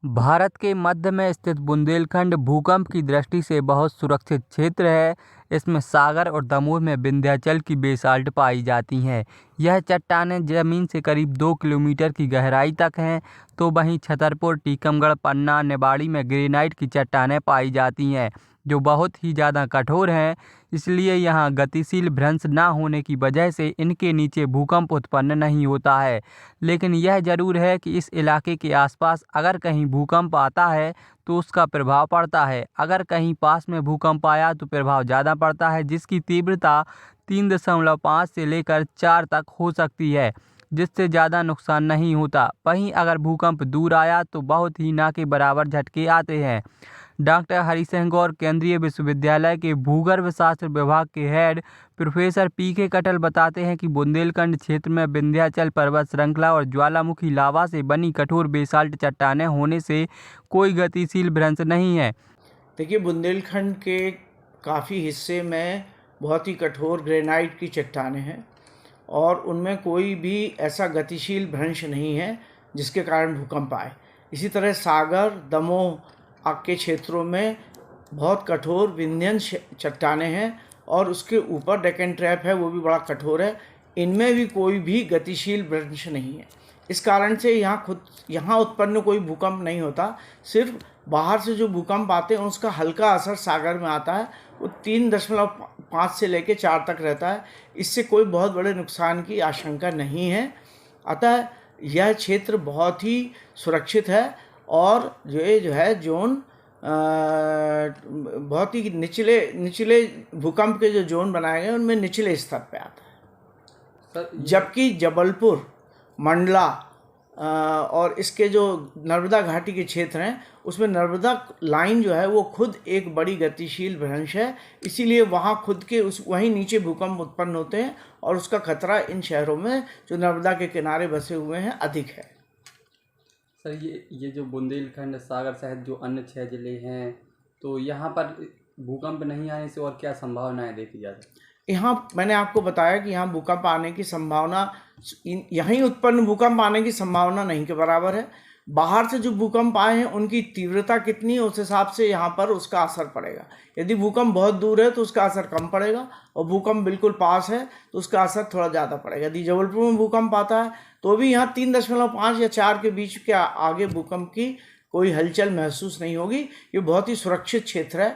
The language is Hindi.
भारत के मध्य में स्थित बुंदेलखंड भूकंप की दृष्टि से बहुत सुरक्षित क्षेत्र है। इसमें सागर और दमोह में विंध्याचल की बेसाल्ट पाई जाती हैं। यह चट्टानें जमीन से करीब 2 किलोमीटर की गहराई तक हैं। तो वहीं छतरपुर, टीकमगढ़, पन्ना, निवाड़ी में ग्रेनाइट की चट्टानें पाई जाती हैं, जो बहुत ही ज़्यादा कठोर हैं। इसलिए यहाँ गतिशील भ्रंश न होने की वजह से इनके नीचे भूकंप उत्पन्न नहीं होता है। लेकिन यह ज़रूर है कि इस इलाके के आसपास अगर कहीं भूकंप आता है तो उसका प्रभाव पड़ता है। अगर कहीं पास में भूकंप आया तो प्रभाव ज़्यादा पड़ता है, जिसकी तीव्रता 3.5 से लेकर 4 तक हो सकती है, जिससे ज़्यादा नुकसान नहीं होता। वहीं अगर भूकंप दूर आया तो बहुत ही ना के बराबर झटके आते हैं। डॉक्टर हरिसिंह गौर केंद्रीय विश्वविद्यालय के भूगर्भ शास्त्र विभाग के हेड प्रोफेसर पीके कटल बताते हैं कि बुंदेलखंड क्षेत्र में विंध्याचल पर्वत श्रृंखला और ज्वालामुखी लावा से बनी कठोर बेसाल्ट चट्टानें होने से कोई गतिशील भ्रंश नहीं है। देखिए, बुंदेलखंड के काफ़ी हिस्से में बहुत ही कठोर ग्रेनाइट की चट्टानें हैं और उनमें कोई भी ऐसा गतिशील भ्रंश नहीं है जिसके कारण भूकंप आए। इसी तरह सागर, दमोह के क्षेत्रों में बहुत कठोर विंध्यन चट्टानें हैं और उसके ऊपर डेक्कन ट्रैप है, वो भी बड़ा कठोर है। इनमें भी कोई भी गतिशील भ्रंश नहीं है। इस कारण से यहाँ उत्पन्न कोई भूकंप नहीं होता। सिर्फ बाहर से जो भूकंप आते हैं उसका हल्का असर सागर में आता है, वो 3.5 से लेकर 4 तक रहता है। इससे कोई बहुत बड़े नुकसान की आशंका नहीं है। अतः यह क्षेत्र बहुत ही सुरक्षित है और जो है जोन बहुत ही निचले भूकंप के जो जोन बनाए गए उनमें निचले स्तर पे आता है। जबकि जबलपुर, मंडला और इसके जो नर्मदा घाटी के क्षेत्र हैं उसमें नर्मदा लाइन जो है वो खुद एक बड़ी गतिशील भ्रंश है। इसीलिए वहाँ खुद के वहीं नीचे भूकंप उत्पन्न होते हैं और उसका खतरा इन शहरों में जो नर्मदा के किनारे बसे हुए हैं अधिक है। सर, ये जो बुंदेलखंड, सागर सहित जो अन्य 6 ज़िले हैं, तो यहाँ पर भूकंप नहीं आने से और क्या संभावनाएं देखी जा सकती हैं? यहाँ मैंने आपको बताया कि यहाँ भूकंप आने की संभावना, यहीं उत्पन्न भूकंप आने की संभावना नहीं के बराबर है। बाहर से जो भूकंप आए हैं उनकी तीव्रता कितनी है उस हिसाब से यहाँ पर उसका असर पड़ेगा। यदि भूकंप बहुत दूर है तो उसका असर कम पड़ेगा और भूकंप बिल्कुल पास है तो उसका असर थोड़ा ज़्यादा पड़ेगा। यदि जबलपुर में भूकंप आता है तो भी यहाँ 3.5 या 4 के बीच के आगे भूकंप की कोई हलचल महसूस नहीं होगी। ये बहुत ही सुरक्षित क्षेत्र है